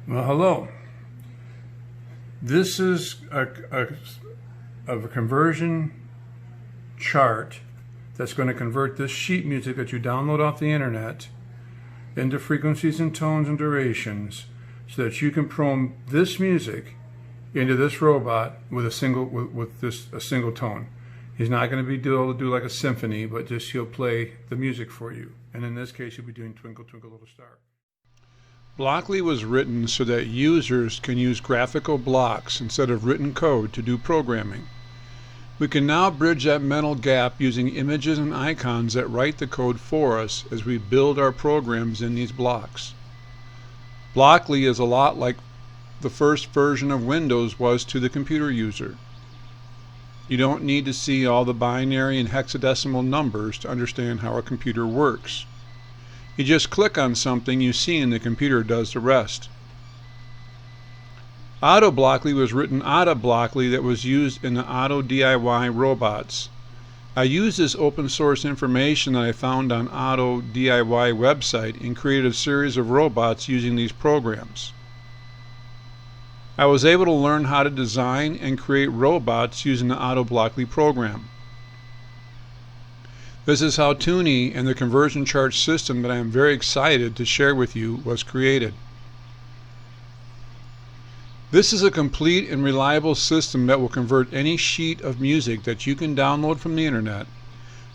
Well, hello. This is a conversion chart that's going to convert this sheet music that you download off the internet into frequencies and tones and durations so that you can program this music into this robot with a single tone. He's not going to be able to do like a symphony, but just he'll play the music for you. And in this case, you'll be doing Twinkle, Twinkle, Little Star. Blockly was written so that users can use graphical blocks instead of written code to do programming. We can now bridge that mental gap using images and icons that write the code for us as we build our programs in these blocks. Blockly is a lot like the first version of Windows was to the computer user. You don't need to see all the binary and hexadecimal numbers to understand how a computer works. You just click on something you see and the computer does the rest. Auto Blockly was written out of Blockly that was used in the Auto DIY robots. I used this open source information that I found on Auto DIY website and created a series of robots using these programs. I was able to learn how to design and create robots using the Auto Blockly program. This is how Toonie and the conversion chart system that I am very excited to share with you was created. This is a complete and reliable system that will convert any sheet of music that you can download from the internet,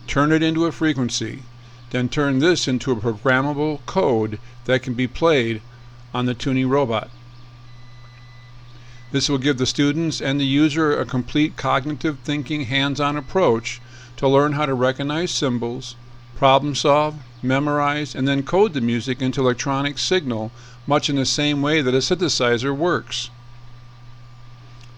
turn it into a frequency, then turn this into a programmable code that can be played on the Toonie robot. This will give the students and the user a complete cognitive thinking hands-on approach to learn how to recognize symbols, problem solve, memorize, and then code the music into electronic signal much in the same way that a synthesizer works.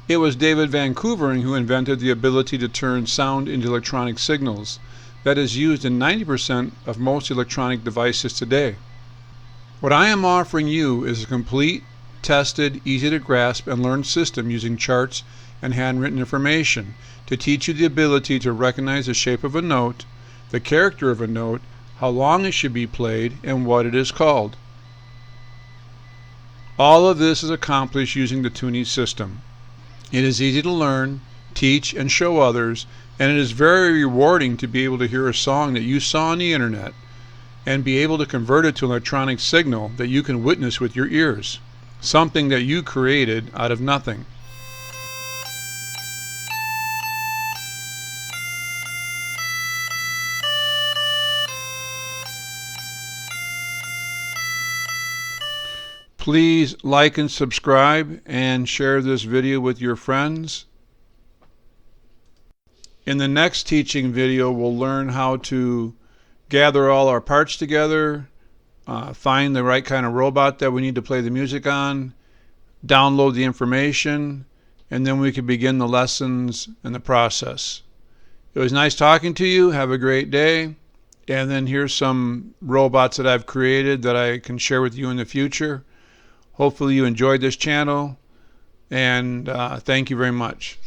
It was David Van Koevering who invented the ability to turn sound into electronic signals that is used in 90% of most electronic devices today. What I am offering you is a complete, tested, easy to grasp and learn system using charts and handwritten information to teach you the ability to recognize the shape of a note, the character of a note, how long it should be played, and what it is called. All of this is accomplished using the Toonie system. It is easy to learn, teach, and show others, and it is very rewarding to be able to hear a song that you saw on the internet and be able to convert it to an electronic signal that you can witness with your ears, something that you created out of nothing. Please like and subscribe and share this video with your friends. In the next teaching video, we'll learn how to gather all our parts together, find the right kind of robot that we need to play the music on, download the information, and then we can begin the lessons and the process. It was nice talking to you. Have a great day. And then here's some robots that I've created that I can share with you in the future. Hopefully you enjoyed this channel, and thank you very much.